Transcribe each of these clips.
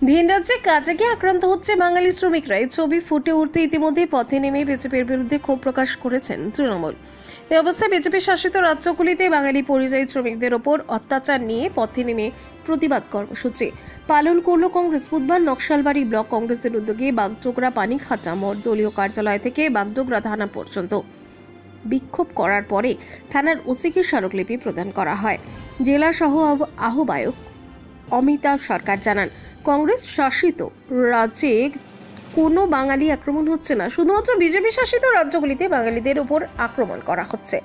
ভিন রাজ্যে কাজে গিয়ে আক্রান্ত হচ্ছে বাঙালি শ্রমিকরা। এই ছবি ফুটে উঠতে ইতিমধ্যেই পথে নেমে বিজেপির বিরুদ্ধে ক্ষোভ প্রকাশ করেছেন তৃণমূল। এই অবস্থায় বিজেপি শাসিত রাজ্যগুলিতে বাঙালি পরিযায়ী শ্রমিকদের ওপর অত্যাচার নিয়ে পথে নেমে প্রতিবাদ কর্মসূচি পালন করল কংগ্রেস। বুধবার নকশালবাড়ি ব্লক কংগ্রেসের উদ্যোগে বাগডোগরা পানিঘাটা মোড় দলীয় কার্যালয় থেকে বাগডোগরা থানা পর্যন্ত বিক্ষোভ করার পরে থানার ওসিকে স্মারকলিপি প্রদান করা হয়। জেলা সহ আহ্বায়ক অমিতাভ সরকার জানান, কংগ্রেস শাসিত রাজ্যে কোনো বাঙালি আক্রমণ হচ্ছে না, শুধুমাত্র বিজেপি শাসিত রাজ্যগুলিতে বাঙালিদের উপর আক্রমণ করা হচ্ছে।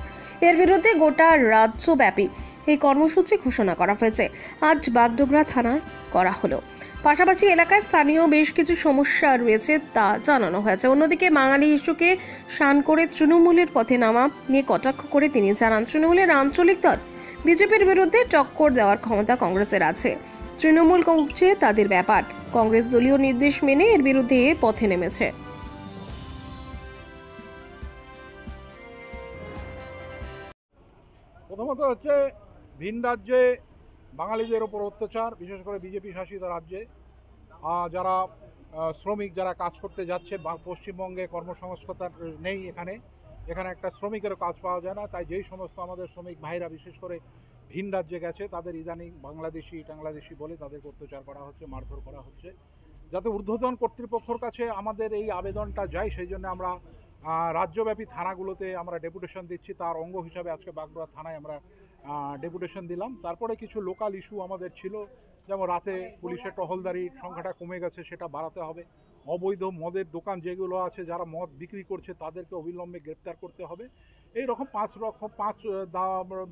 এর বিরুদ্ধে গোটা রাজ্যব্যাপী এই কর্মসূচি ঘোষণা করা হয়েছে। আজ বাগডোগরা থানায় করা হলো। পাশাপাশি এলাকায় স্থানীয় বেশ কিছু সমস্যা রয়েছে তা জানানো হয়েছে। অন্যদিকে বাঙালি ইস্যুকে শান করে তৃণমূলের পথে নামা নিয়ে কটাক্ষ করে তিনি জানান, তৃণমূলের আঞ্চলিক দল বিজেপির বিরুদ্ধে টক্কর দেওয়ার ক্ষমতা কংগ্রেসের আছে। তৃণমূল করছে তাদের ব্যাপার, কংগ্রেস দলীয় নির্দেশ মেনে এর বিরুদ্ধে পথে নেমেছে। প্রথমত হচ্ছে ভিন রাজ্যে বাঙালিদের ওপর অত্যাচার, বিশেষ করে বিজেপি শাসিত রাজ্যে যারা শ্রমিক যারা কাজ করতে যাচ্ছে, পশ্চিমবঙ্গে কর্মসংস্থান নেই, এখানে একটা শ্রমিকেরও কাজ পাওয়া যায় না। তাই যেই সমস্ত আমাদের শ্রমিক ভাইরা বিশেষ করে ভিন রাজ্যে গেছে তাদের ইদানিং বাংলাদেশি বলে তাদেরকে অত্যাচার করা হচ্ছে, মারধর করা হচ্ছে। যাতে ঊর্ধ্বতন কর্তৃপক্ষের কাছে আমাদের এই আবেদনটা যায়, সেই জন্য আমরা রাজ্যব্যাপী থানাগুলোতে আমরা ডেপুটেশন দিচ্ছি। তার অঙ্গ হিসাবে আজকে বাগডোগরা থানায় আমরা ডেপুটেশন দিলাম। তারপরে কিছু লোকাল ইস্যু আমাদের ছিল, যেমন রাতে পুলিশের টহলদারির সংখ্যাটা কমে গেছে, সেটা বাড়াতে হবে। অবৈধ মদের দোকান যেগুলো আছে, যারা মদ বিক্রি করছে তাদেরকে অবিলম্বে গ্রেপ্তার করতে হবে। এই রকম পাঁচ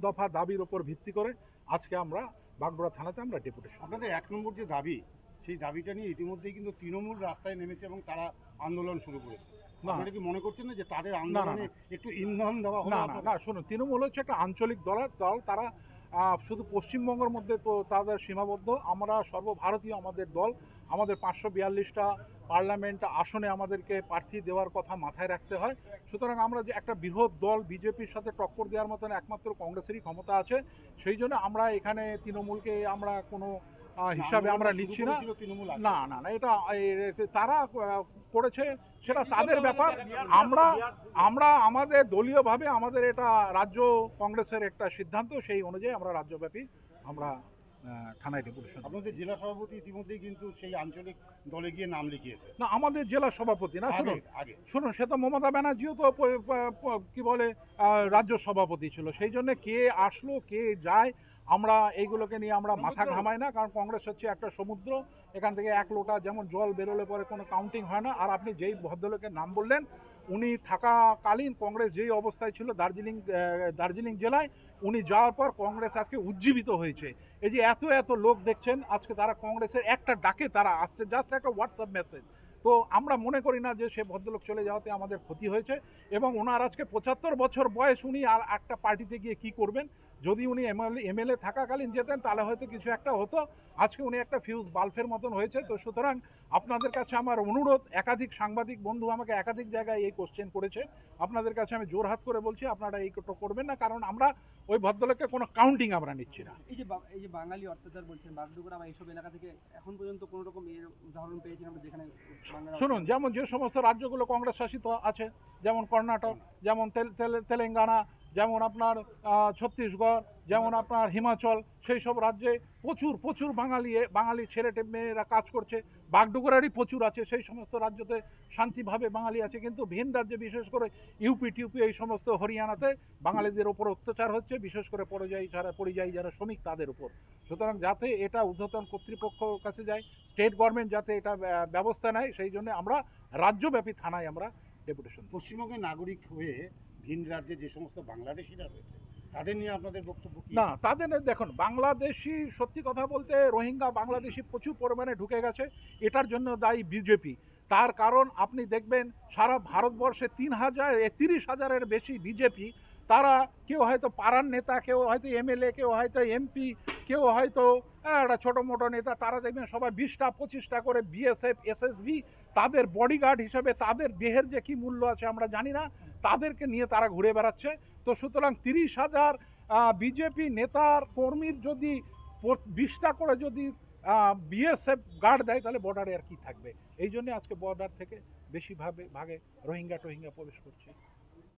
দফা দাবির ওপর ভিত্তি করে আজকে আমরা বাগডোগরা থানাতে আমরা ডেপুটেশন। আপনাদের 1 নম্বর যে দাবি, সেই দাবিটা নিয়ে ইতিমধ্যেই কিন্তু তৃণমূল রাস্তায় নেমেছে এবং তারা আন্দোলন শুরু করেছে। আপনারা কি মনে করছেন না যে তাদের আন্দোলনে একটু ইন্ধন দেওয়া হলো? না, শুনুন, তৃণমূল হচ্ছে একটা আঞ্চলিক দল। তারা শুধু পশ্চিমবঙ্গের মধ্যে তো তাদের সীমাবদ্ধ। আমরা সর্বভারতীয় আমাদের দল, আমাদের 542টা পার্লামেন্ট আসনে আমাদেরকে প্রার্থী দেওয়ার কথা মাথায় রাখতে হয়। সুতরাং আমরা যে একটা বৃহৎ দল, বিজেপির সাথে টক্কর দেওয়ার মতন একমাত্র কংগ্রেসেরই ক্ষমতা আছে। সেই জন্য আমরা এখানে তৃণমূলকে আমরা কোনো হিসাবে আমরা নিচ্ছি না। না, এটা তারা করেছে, সেটা তাদের ব্যাপার। আমরা আমাদের দলীয়ভাবে আমাদের এটা রাজ্য কংগ্রেসের একটা সিদ্ধান্ত, সেই অনুযায়ী আমরা রাজ্যব্যাপী আমরা থানায় ডেপুটেশন। আপনাদের জেলা সভাপতি ইতিমধ্যেই কিন্তু সেই আঞ্চলিক দলে গিয়ে নাম লিখিয়েছে। না, আমাদের জেলা সভাপতি না, শুনুন, সে তো মমতা ব্যানার্জিও তো কি বলে রাজ্য সভাপতি ছিল। সেই জন্য কে আসলো কে যায় আমরা এইগুলোকে নিয়ে আমরা মাথা ঘামাই না, কারণ কংগ্রেস হচ্ছে একটা সমুদ্র। এখান থেকে এক লোটা যেমন জল বেরোলে পরে কোনো কাউন্টিং হয় না। আর আপনি যেই ভদ্রলোকের নাম বললেন, উনি থাকাকালীন কংগ্রেস যেই অবস্থায় ছিল দার্জিলিং জেলায়, উনি যাওয়ার পর কংগ্রেস আজকে উজ্জীবিত হয়েছে। এই যে এত লোক দেখছেন আজকে, তারা কংগ্রেসের একটা ডাকে তারা আসছে, জাস্ট একটা হোয়াটসঅ্যাপ মেসেজ। তো আমরা মনে করি না যে সে ভদ্রলোক চলে যাওয়াতে আমাদের ক্ষতি হয়েছে। এবং ওনার আজকে 75 বছর বয়স, উনি আর একটা পার্টিতে গিয়ে কি করবেন? যদি উনি এমএলএ থাকাকালীন যেতেন তাহলে হয়তো কিছু একটা হতো। আজকে উনি একটা ফিউজ বাল্বের মতন হয়েছে। তো সুতরাং আপনাদের কাছে আমার অনুরোধ, একাধিক সাংবাদিক বন্ধু আমাকে একাধিক জায়গায় এই কোশ্চেন করেছে, আপনাদের কাছে আমি জোরহাত করে বলছি আপনারা এই করবেন না, কারণ আমরা ওই ভদ্রলোককে কোনো কাউন্টিং আমরা নিচ্ছি না। এই যে বাঙালি অত্যাচার বলছেন বাগডোগরা বা এইসব এলাকা থেকে এখন পর্যন্ত কোনো রকম এর উদাহরণ পেয়েছেন আমরা যেখানে? শুনুন, যেমন যে সমস্ত রাজ্যগুলো কংগ্রেস শাসিত আছে, যেমন কর্ণাটক, যেমন তেলেঙ্গানা, যেমন আপনার ছত্তিশগড়, যেমন আপনার হিমাচল, সেই সব রাজ্যে প্রচুর বাঙালি ছেলে মেয়েরা কাজ করছে। বাগডোগরারই প্রচুর আছে। সেই সমস্ত রাজ্যতে শান্তিভাবে বাঙালি আছে। কিন্তু ভিন রাজ্যে বিশেষ করে ইউপি এই সমস্ত হরিয়ানাতে বাঙালিদের ওপর অত্যাচার হচ্ছে, বিশেষ করে পরিযায়ী যারা শ্রমিক তাদের উপর। সুতরাং যাতে এটা ঊর্ধ্বতন কর্তৃপক্ষের কাছে যায়, স্টেট গভর্নমেন্ট যাতে এটা ব্যবস্থা নেয়, সেই জন্য আমরা রাজ্যব্যাপী থানায় আমরা ডেপুটেশন। পশ্চিমবঙ্গের নাগরিক হয়ে ভিন রাজ্যে যে সমস্ত বাংলাদেশিরা রয়েছে তাদের নিয়ে আপনাদের বক্তব্য কি? না, তাদের দেখুন, বাংলাদেশি, সত্যি কথা বলতে রোহিঙ্গা বাংলাদেশি প্রচুর পরিমাণে ঢুকে গেছে। এটার জন্য দায়ী বিজেপি। তার কারণ আপনি দেখবেন সারা ভারতবর্ষে 30,000-এর বেশি বিজেপি। তারা কেউ হয়তো পাড়ার নেতা, কেউ হয়তো এমএলএ, কেউ হয়তো এমপি, কেউ হয়তো একটা ছোটো মোটো নেতা। তারা দেখবেন সবাই 20টা-25টা করে বিএসএফ এসএসবি তাদের বডিগার্ড হিসেবে, তাদের দেহের যে কী মূল্য আছে আমরা জানি না, তাদেরকে নিয়ে তারা ঘুরে বেড়াচ্ছে। তো সুতরাং 30,000 বিজেপি নেতার কর্মীর যদি 20টা করে যদি বিএসএফ গার্ড দেয় তাহলে বর্ডারে আর কি থাকবে। এই জন্য আজকে বর্ডার থেকে বেশি ভাগে রোহিঙ্গা প্রবেশ করছে।